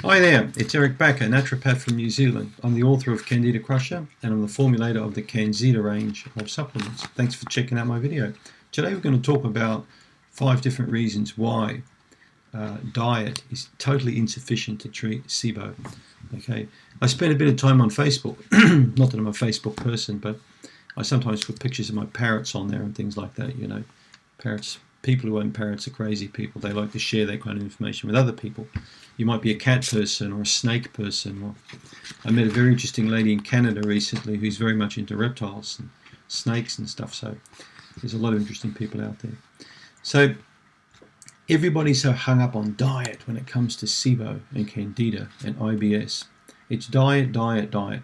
Hi there, it's Eric Backer, naturopath from New Zealand. I'm the author of CanXida Crusher and I'm the formulator of the CanXida range of supplements. Thanks for checking out my video. Today we're going to talk about 5 different reasons why diet is totally insufficient to treat Sibo. Okay, I spent a bit of time on Facebook. Not that I'm a Facebook person, but I sometimes put pictures of my parrots on there and things like that. You know, parrots. People who own parrots are crazy people. They like to share that kind of information with other people. You might be a cat person or a snake person. Or I met a very interesting lady in Canada recently who's very much into reptiles and snakes and stuff. So there's a lot of interesting people out there. So everybody's so hung up on diet when it comes to Sibo and CanXida and IBS. It's diet, diet, diet.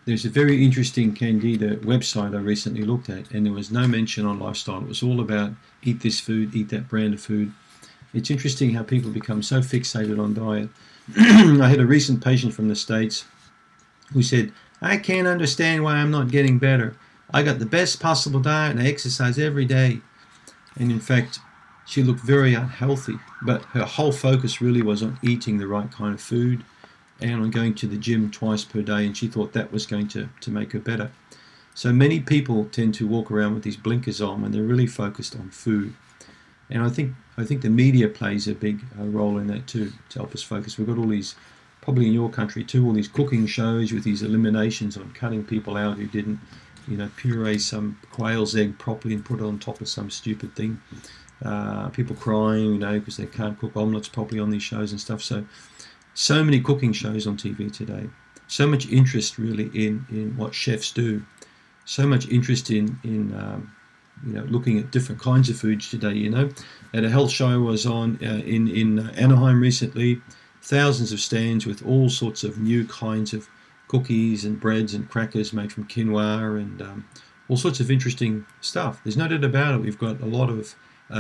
There's a very interesting CanXida website I recently looked at, and there was no mention on lifestyle. It was all about eat this food, eat that brand of food. It's interesting how people become so fixated on diet. I had a recent patient from the States who said, I can't understand why I'm not getting better. I got the best possible diet and I exercise every day. And in fact, she looked very unhealthy, but her whole focus really was on eating the right kind of food and on going to the gym twice per day, and she thought that was going to make her better. So many people tend to walk around with these blinkers on when they're really focused on food. And I think the media plays a big role in that too, to help us focus. We've got all these, probably in your country too, all these cooking shows with these eliminations on cutting people out who didn't, puree some quail's egg properly and put it on top of some stupid thing. People crying, because they can't cook omelets properly on these shows and stuff. So many cooking shows on TV today. So much interest really in what chefs do. So much interest in looking at different kinds of foods today. At a health show I was on in Anaheim recently, thousands of stands with all sorts of new kinds of cookies and breads and crackers made from quinoa and all sorts of interesting stuff. There's no doubt about it. We've got a lot of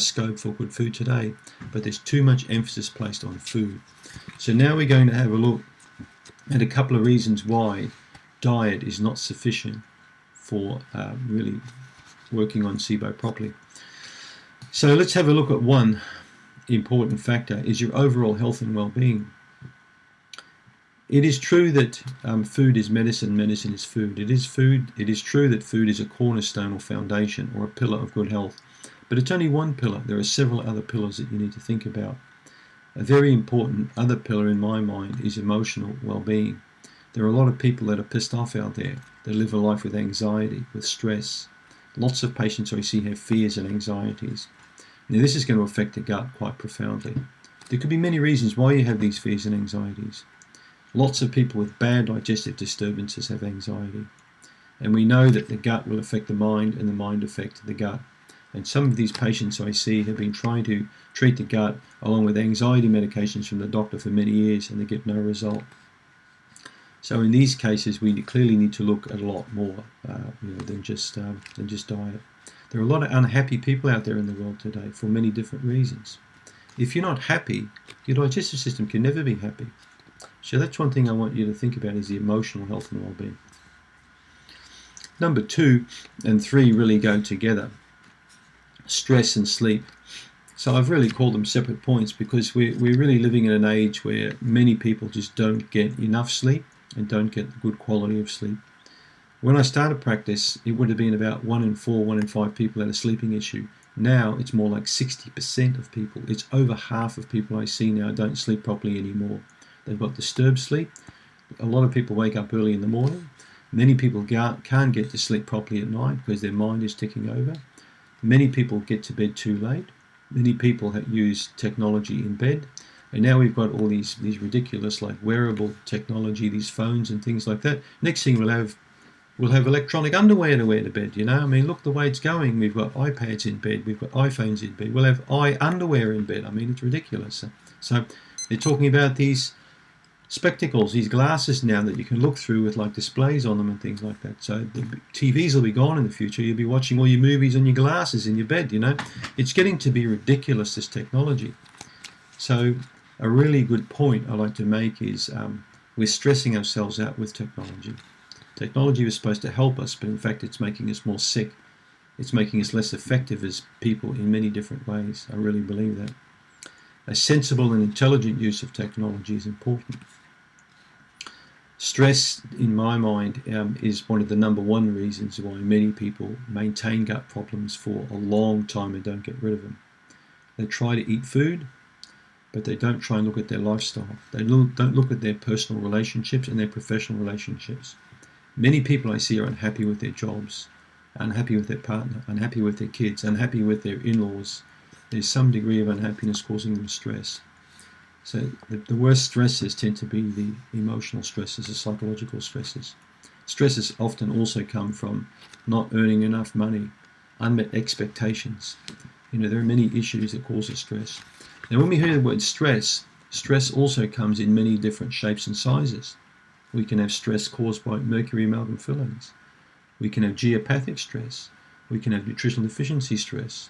scope for good food today, but there's too much emphasis placed on food. So now we're going to have a look at a couple of reasons why diet is not sufficient for really working on Sibo properly. So let's have a look at one important factor, is your overall health and well-being. It is true that food is medicine, medicine is food. It is true that food is a cornerstone or foundation or a pillar of good health. But it's only one pillar. There are several other pillars that you need to think about. A very important other pillar in my mind is emotional well-being. There are a lot of people that are pissed off out there. They live a life with anxiety, with stress. Lots of patients I see have fears and anxieties. Now this is going to affect the gut quite profoundly. There could be many reasons why you have these fears and anxieties. Lots of people with bad digestive disturbances have anxiety. And we know that the gut will affect the mind and the mind affect the gut. And some of these patients I see have been trying to treat the gut along with anxiety medications from the doctor for many years and they get no result. So in these cases we clearly need to look at a lot more than just diet. There are a lot of unhappy people out there in the world today for many different reasons. If you're not happy, your digestive system can never be happy. So that's one thing I want you to think about, is the emotional health and well-being. Number 2 and 3 really go together. Stress and sleep. So I've really called them separate points because we're really living in an age where many people just don't get enough sleep and don't get good quality of sleep. When I started practice, it would have been about 1 in 4, 1 in 5 people had a sleeping issue. Now it's more like 60% of people. It's over half of people I see now don't sleep properly anymore. They've got disturbed sleep. A lot of people wake up early in the morning. Many people can't get to sleep properly at night because their mind is ticking over. Many people get to bed too late. Many people use technology in bed. And now we've got all these ridiculous like wearable technology, these phones and things like that. Next thing we'll have electronic underwear to wear to bed, I mean, look the way it's going. We've got iPads in bed, we've got iPhones in bed, we'll have underwear in bed. I mean, it's ridiculous. So they're talking about these spectacles, these glasses now that you can look through with like displays on them and things like that. So the TVs will be gone in the future. You'll be watching all your movies on your glasses in your bed, It's getting to be ridiculous, this technology. So a really good point I like to make is we're stressing ourselves out with technology. Technology is supposed to help us, but in fact it's making us more sick. It's making us less effective as people in many different ways. I really believe that. A sensible and intelligent use of technology is important. Stress, in my mind, is one of the #1 reasons why many people maintain gut problems for a long time and don't get rid of them. They try to eat food, but they don't try and look at their lifestyle. They don't look at their personal relationships and their professional relationships. Many people I see are unhappy with their jobs, unhappy with their partner, unhappy with their kids, unhappy with their in-laws. There's some degree of unhappiness causing them stress. So the worst stresses tend to be the emotional stresses, the psychological stresses. Stresses often also come from not earning enough money, unmet expectations. There are many issues that cause us stress. Now, when we hear the word stress, stress also comes in many different shapes and sizes. We can have stress caused by mercury amalgam fillings. We can have geopathic stress. We can have nutritional deficiency stress.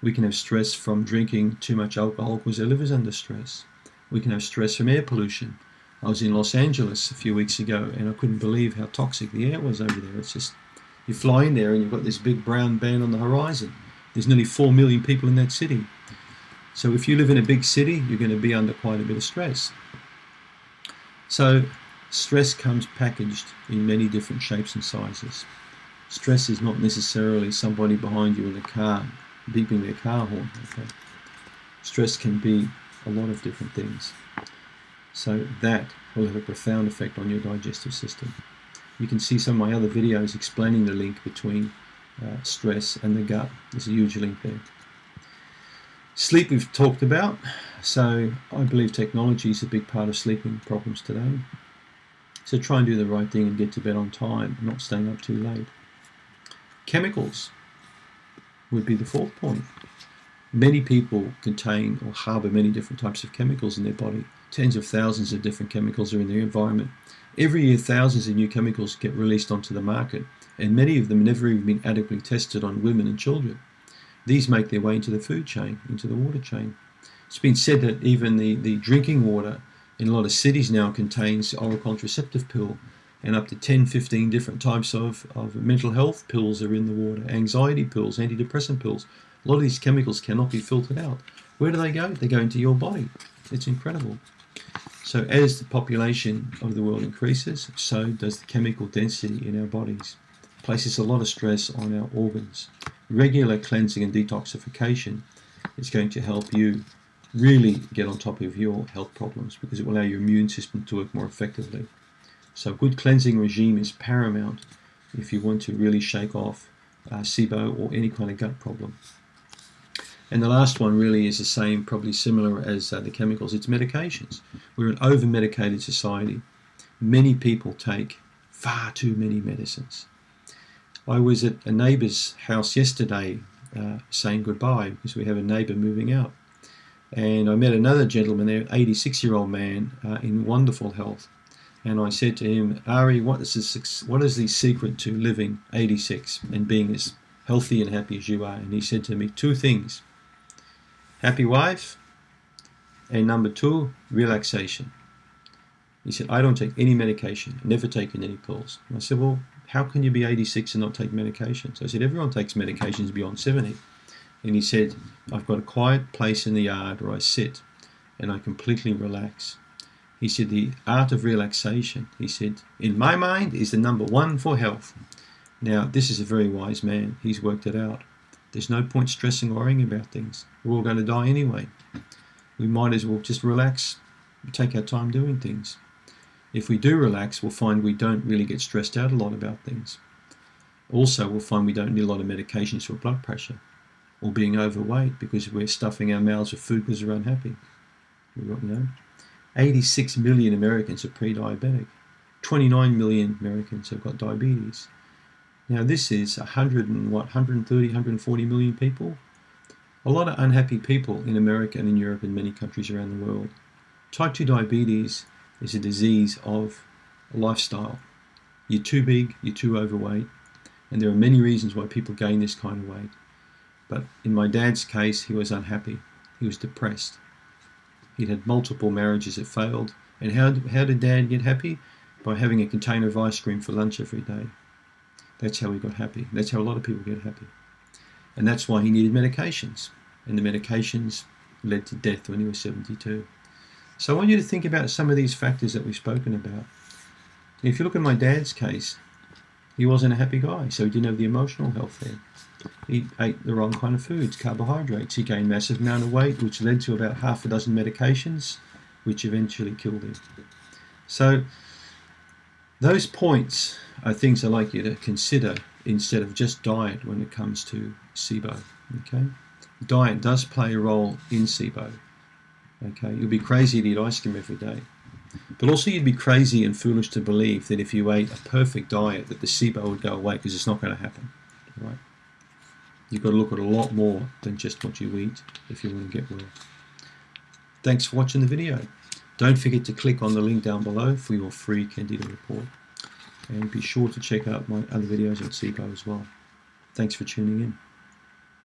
We can have stress from drinking too much alcohol because our liver's under stress. We can have stress from air pollution. I was in Los Angeles a few weeks ago and I couldn't believe how toxic the air was over there. It's just, you fly in there and you've got this big brown band on the horizon. There's nearly 4 million people in that city. So if you live in a big city, you're going to be under quite a bit of stress. So stress comes packaged in many different shapes and sizes. Stress is not necessarily somebody behind you in the car beeping their car horn. Okay? Stress can be a lot of different things. So that will have a profound effect on your digestive system. You can see some of my other videos explaining the link between stress and the gut. There's a huge link there. Sleep we've talked about. So I believe technology is a big part of sleeping problems today. So try and do the right thing and get to bed on time, not staying up too late. Chemicals would be the 4th point. Many people contain or harbour many different types of chemicals in their body. Tens of thousands of different chemicals are in their environment. Every year, thousands of new chemicals get released onto the market, and many of them never even been adequately tested on women and children. These make their way into the food chain, into the water chain. It's been said that even the drinking water in a lot of cities now contains oral contraceptive pill, and up to 10, 15 different types of mental health pills are in the water, anxiety pills, antidepressant pills. A lot of these chemicals cannot be filtered out. Where do they go? They go into your body. It's incredible. So as the population of the world increases, so does the chemical density in our bodies. It places a lot of stress on our organs. Regular cleansing and detoxification is going to help you really get on top of your health problems because it will allow your immune system to work more effectively. So a good cleansing regime is paramount if you want to really shake off Sibo or any kind of gut problem. And the last one really is the same, probably similar as the chemicals. It's medications. We're an over-medicated society. Many people take far too many medicines. I was at a neighbour's house yesterday saying goodbye because we have a neighbour moving out. And I met another gentleman there, 86-year-old man in wonderful health. And I said to him, Ari, what is the secret to living 86 and being as healthy and happy as you are? And he said to me 2 things. Happy wife, and number 2, relaxation. He said, I don't take any medication, never taken any pills. And I said, well, how can you be 86 and not take medications? I said, everyone takes medications beyond 70. And he said, I've got a quiet place in the yard where I sit and I completely relax. He said, the art of relaxation, he said, in my mind is the #1 for health. Now, this is a very wise man. He's worked it out. There's no point stressing or worrying about things. We're all going to die anyway. We might as well just relax, take our time doing things. If we do relax, we'll find we don't really get stressed out a lot about things. Also, we'll find we don't need a lot of medications for blood pressure or being overweight because we're stuffing our mouths with food because we're unhappy. 86 million Americans are pre-diabetic. 29 million Americans have got diabetes. Now this is 130, 140 million people. A lot of unhappy people in America and in Europe and many countries around the world. Type 2 diabetes is a disease of a lifestyle. You're too big, you're too overweight, and there are many reasons why people gain this kind of weight. But in my dad's case, he was unhappy. He was depressed. He'd had multiple marriages that failed. And how did Dad get happy? By having a container of ice cream for lunch every day. That's how he got happy. That's how a lot of people get happy. And that's why he needed medications. And the medications led to death when he was 72. So I want you to think about some of these factors that we've spoken about. If you look at my dad's case, he wasn't a happy guy, so he didn't have the emotional health there. He ate the wrong kind of foods, carbohydrates. He gained massive amount of weight, which led to about half a dozen medications, which eventually killed him. So those points are things I'd like you to consider instead of just diet when it comes to Sibo. Okay, diet does play a role in Sibo. Okay, you'll be crazy to eat ice cream every day, but also you'd be crazy and foolish to believe that if you ate a perfect diet that the Sibo would go away, because it's not going to happen. Right? You've got to look at a lot more than just what you eat if you want to get well. Thanks for watching the video. Don't forget to click on the link down below for your free CanXida report. And be sure to check out my other videos on Sibo as well. Thanks for tuning in.